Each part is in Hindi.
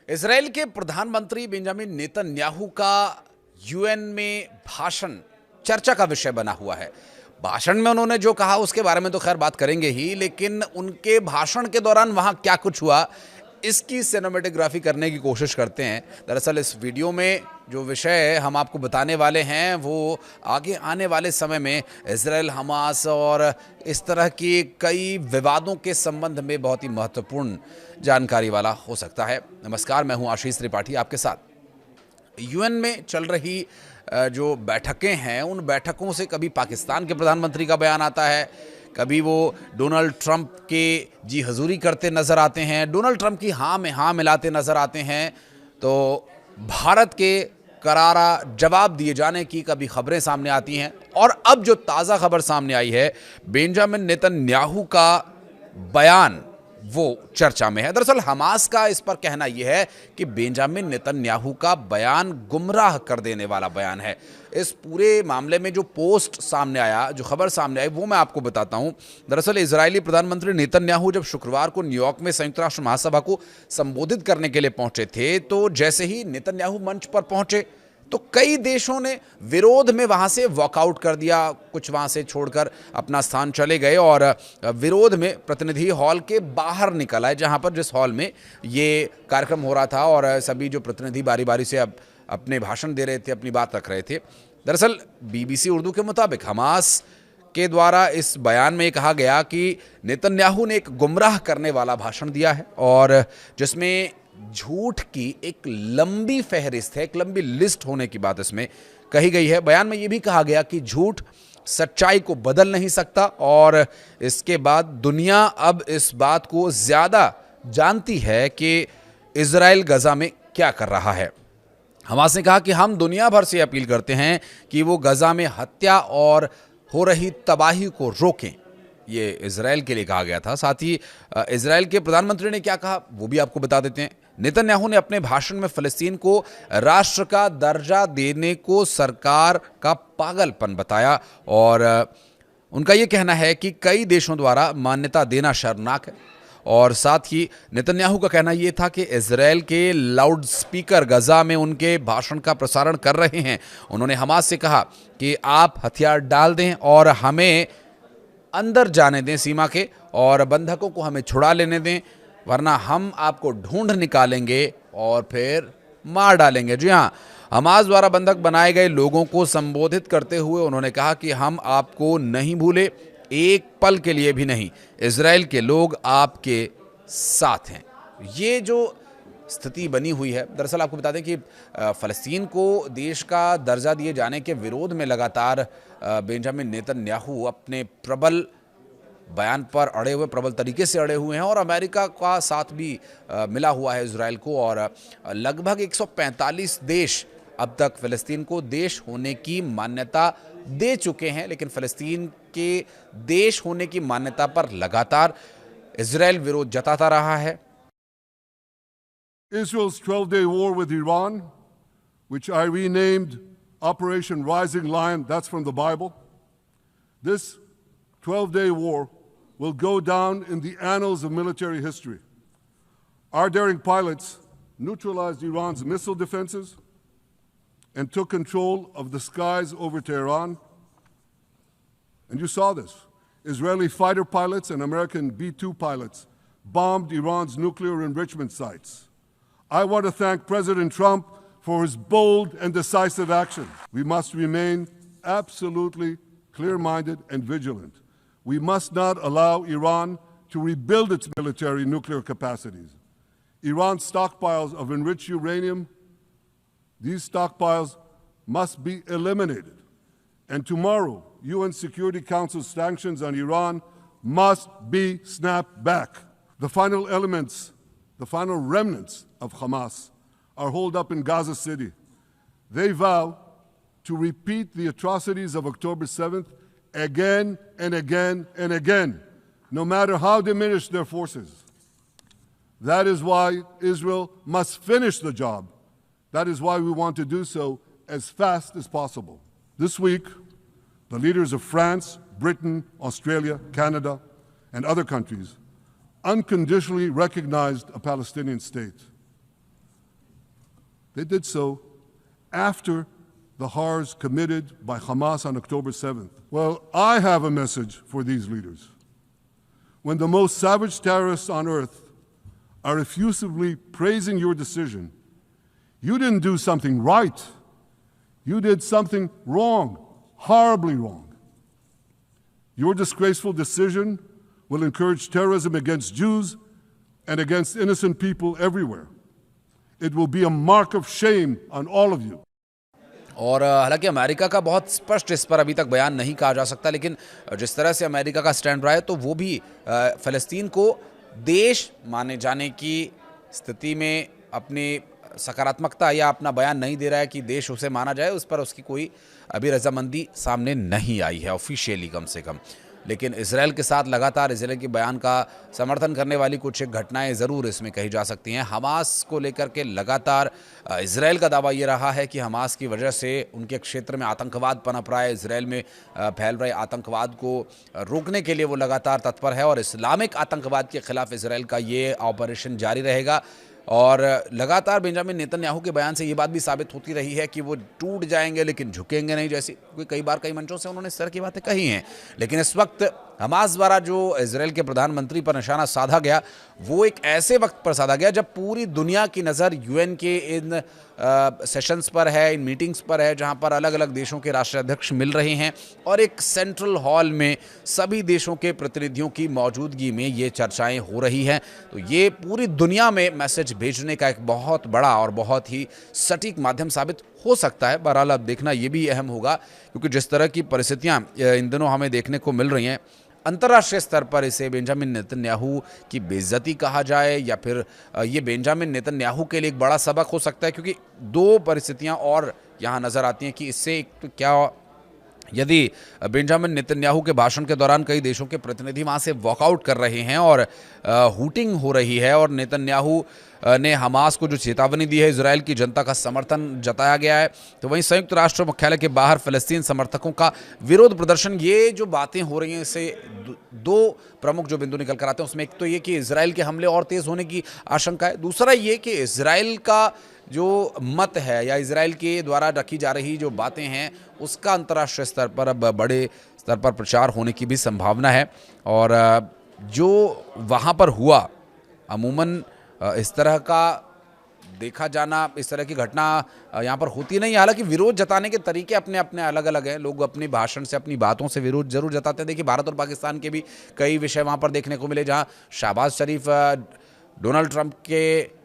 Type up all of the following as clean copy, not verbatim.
इजराइल के प्रधानमंत्री बेंजामिन नेतन्याहू का यूएन में भाषण चर्चा का विषय बना हुआ है। भाषण में उन्होंने जो कहा उसके बारे में तो खैर बात करेंगे ही, लेकिन उनके भाषण के दौरान वहां क्या कुछ हुआ इसकी सिनेमेटोग्राफी करने की कोशिश करते हैं। दरअसल इस वीडियो में जो विषय हम आपको बताने वाले हैं वो आगे आने वाले समय में इजराइल हमास और इस तरह की कई विवादों के संबंध में बहुत ही महत्वपूर्ण जानकारी वाला हो सकता है। नमस्कार, मैं हूं आशीष त्रिपाठी आपके साथ। यूएन में चल रही जो बैठकें हैं उन बैठकों से कभी पाकिस्तान के प्रधानमंत्री का बयान आता है, कभी वो डोनाल्ड ट्रंप के जी हजूरी करते नजर आते हैं, डोनाल्ड ट्रंप की हाँ में हाँ मिलाते नजर आते हैं, तो भारत के करारा जवाब दिए जाने की कभी खबरें सामने आती हैं। और अब जो ताज़ा खबर सामने आई है, बेंजामिन नेतन्याहू का बयान वो चर्चा में है। दरअसल हमास का इस पर कहना यह है कि बेंजामिन नेतन्याहू का बयान गुमराह कर देने वाला बयान है। इस पूरे मामले में जो पोस्ट सामने आया, जो खबर सामने आई, वो मैं आपको बताता हूं। दरअसल इजरायली प्रधानमंत्री नेतन्याहू जब शुक्रवार को न्यूयॉर्क में संयुक्त राष्ट्र महासभा को संबोधित करने के लिए पहुंचे थे, तो जैसे ही नेतन्याहू मंच पर पहुंचे तो कई देशों ने विरोध में वहां से वॉकआउट कर दिया, कुछ वहां से छोड़कर अपना स्थान चले गए और विरोध में प्रतिनिधि हॉल के बाहर निकल आए, जहां पर जिस हॉल में ये कार्यक्रम हो रहा था, और सभी जो प्रतिनिधि बारी बारी से अब अपने भाषण दे रहे थे, अपनी बात रख रहे थे। दरअसल बीबीसी उर्दू के मुताबिक हमास के द्वारा इस बयान में कहा गया कि नेतन्याहू ने एक गुमराह करने वाला भाषण दिया है और जिसमें झूठ की एक लंबी फहरिस्त है, एक लंबी लिस्ट होने की बात इसमें कही गई है। बयान में यह भी कहा गया कि झूठ सच्चाई को बदल नहीं सकता और इसके बाद दुनिया अब इस बात को ज्यादा जानती है कि इजराइल गजा में क्या कर रहा है। हमास ने कहा कि हम दुनिया भर से अपील करते हैं कि वो गजा में हत्या और हो रही तबाही को रोकें। ये इजराइल के लिए कहा गया था। साथ ही इजराइल के प्रधानमंत्री ने क्या कहा वो भी आपको बता देते हैं। नेतन्याहू ने अपने भाषण में फिलिस्तीन को राष्ट्र का दर्जा देने को सरकार का पागलपन बताया और उनका यह कहना है कि कई देशों द्वारा मान्यता देना शर्मनाक है। और साथ ही नेतन्याहू का कहना यह था कि इजराइल के लाउड स्पीकर गजा में उनके भाषण का प्रसारण कर रहे हैं। उन्होंने हमास से कहा कि आप हथियार डाल दें और हमें अंदर जाने दें सीमा के, और बंधकों को हमें छुड़ा लेने दें, वरना हम आपको ढूंढ निकालेंगे और फिर मार डालेंगे। जी हाँ, हमास द्वारा बंधक बनाए गए लोगों को संबोधित करते हुए उन्होंने कहा कि हम आपको नहीं भूले, एक पल के लिए भी नहीं। इजराइल के लोग आपके साथ हैं। ये जो स्थिति बनी हुई है, दरअसल आपको बता दें कि फ़लस्तीन को देश का दर्जा दिए जाने के विरोध में लगातार बेंजामिन नेतन्याहू अपने प्रबल बयान पर अड़े हुए, प्रबल तरीके से अड़े हुए हैं और अमेरिका का साथ भी मिला हुआ है इजराइल को। और लगभग 145 देश अब तक फ़लस्तीन को देश होने की मान्यता दे चुके हैं, लेकिन फ़लस्तीन के देश होने की मान्यता पर लगातार इजराइल विरोध जताता रहा है। Israel's 12-day war with Iran, which I renamed Operation Rising Lion, that's from the Bible. This 12-day war will go down in the annals of military history. Our daring pilots neutralized Iran's missile defenses and took control of the skies over Tehran. And you saw this. Israeli fighter pilots and American B-2 pilots bombed Iran's nuclear enrichment sites. I want to thank President Trump for his bold and decisive action. We must remain absolutely clear-minded and vigilant. We must not allow Iran to rebuild its military nuclear capacities. Iran's stockpiles of enriched uranium, these stockpiles must be eliminated. And tomorrow, UN Security Council sanctions on Iran must be snapped back. The final remnants of Hamas are holed up in Gaza City. They vow to repeat the atrocities of October 7th again and again and again, no matter how diminished their forces. That is why Israel must finish the job. That is why we want to do so as fast as possible. This week, the leaders of France, Britain, Australia, Canada, and other countries unconditionally recognized a Palestinian state. They did so after the horrors committed by Hamas on October 7th. Well, I have a message for these leaders. When the most savage terrorists on earth are effusively praising your decision, you didn't do something right. You did something wrong, horribly wrong. Your disgraceful decision will encourage terrorism against Jews and against innocent people everywhere. It will be a mark of shame on all of you. और हालांकि अमेरिका का बहुत स्पष्ट इस पर अभी तक बयान नहीं कहा जा सकता, लेकिन जिस तरह से अमेरिका का स्टैंड रहा है तो वो भी फ़लस्तीन को देश माने जाने की स्थिति में अपनी सकारात्मकता या अपना बयान नहीं दे रहा है कि देश उसे माना जाए। उस पर उसकी कोई अभी रजामंदी सामने नहीं आई है ऑफिशियली, कम से कम। लेकिन इजराइल के साथ लगातार इजराइल के बयान का समर्थन करने वाली कुछ एक घटनाएं ज़रूर इसमें कही जा सकती हैं। हमास को लेकर के लगातार इजराइल का दावा ये रहा है कि हमास की वजह से उनके क्षेत्र में आतंकवाद पनप रहा है, इजराइल में फैल रहे आतंकवाद को रोकने के लिए वो लगातार तत्पर है और इस्लामिक आतंकवाद के खिलाफ इजराइल का ये ऑपरेशन जारी रहेगा। और लगातार बेंजामिन नेतन्याहू के बयान से ये बात भी साबित होती रही है कि वो टूट जाएंगे लेकिन झुकेंगे नहीं, जैसी कई बार कई मंचों से उन्होंने इस तरह की बातें कही हैं। लेकिन इस वक्त हमास द्वारा जो इजराइल के प्रधानमंत्री पर निशाना साधा गया वो एक ऐसे वक्त पर साधा गया जब पूरी दुनिया की नज़र यूएन के इन सेशंस पर है, इन मीटिंग्स पर है, जहां पर अलग अलग देशों के राष्ट्राध्यक्ष मिल रहे हैं और एक सेंट्रल हॉल में सभी देशों के प्रतिनिधियों की मौजूदगी में ये चर्चाएं हो रही हैं। तो ये पूरी दुनिया में मैसेज भेजने का एक बहुत बड़ा और बहुत ही सटीक माध्यम साबित हो सकता है। बहरहाल अब देखना ये भी अहम होगा, क्योंकि जिस तरह की परिस्थितियां इन दिनों हमें देखने को मिल रही हैं, अंतर्राष्ट्रीय स्तर पर इसे बेंजामिन नेतन्याहू की बेइज्जती कहा जाए या फिर ये बेंजामिन नेतन्याहू के लिए एक बड़ा सबक हो सकता है, क्योंकि दो परिस्थितियां और यहाँ नज़र आती हैं कि इससे एक तो क्या यदि बेंजामिन नेतन्याहू के भाषण के दौरान कई देशों के प्रतिनिधि वहाँ से वॉकआउट कर रहे हैं और हूटिंग हो रही है और नेतन्याहू ने हमास को जो चेतावनी दी है, इजराइल की जनता का समर्थन जताया गया है, तो वहीं संयुक्त राष्ट्र मुख्यालय के बाहर फ़लस्तीन समर्थकों का विरोध प्रदर्शन, ये जो बातें हो रही हैं इससे दो प्रमुख जो बिंदु निकल कर आते हैं उसमें एक तो ये कि इजराइल के हमले और तेज़ होने की आशंका है, दूसरा ये कि इजराइल का जो मत है या इजराइल के द्वारा रखी जा रही जो बातें हैं उसका अंतर्राष्ट्रीय स्तर पर अब बड़े स्तर पर प्रचार होने की भी संभावना है। और जो वहाँ पर हुआ अमूमन इस तरह का देखा जाना, इस तरह की घटना यहाँ पर होती नहीं है। हालांकि विरोध जताने के तरीके अपने अपने अलग अलग हैं, लोग अपने भाषण से अपनी बातों से विरोध जरूर जताते हैं। देखिए भारत और पाकिस्तान के भी कई विषय वहाँ पर देखने को मिले, जहाँ शहबाज शरीफ डोनाल्ड ट्रंप के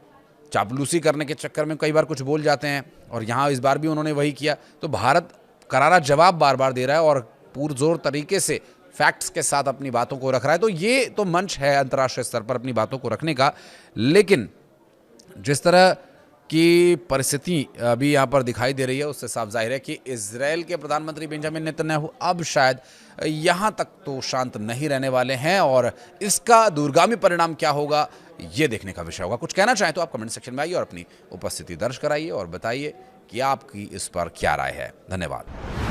चापलूसी करने के चक्कर में कई बार कुछ बोल जाते हैं और यहाँ इस बार भी उन्होंने वही किया। तो भारत करारा जवाब बार बार दे रहा है और पुरजोर तरीके से फैक्ट्स के साथ अपनी बातों को रख रहा है। तो ये तो मंच है अंतर्राष्ट्रीय स्तर पर अपनी बातों को रखने का, लेकिन जिस तरह की परिस्थिति अभी यहाँ पर दिखाई दे रही है उससे साफ जाहिर है कि इजराइल के प्रधानमंत्री बेंजामिन नेतन्याहू अब शायद यहाँ तक तो शांत नहीं रहने वाले हैं और इसका दूरगामी परिणाम क्या होगा ये देखने का विषय होगा। कुछ कहना चाहें तो आप कमेंट सेक्शन में आइए और अपनी उपस्थिति दर्ज कराइए और बताइए कि आपकी इस पर क्या राय है। धन्यवाद।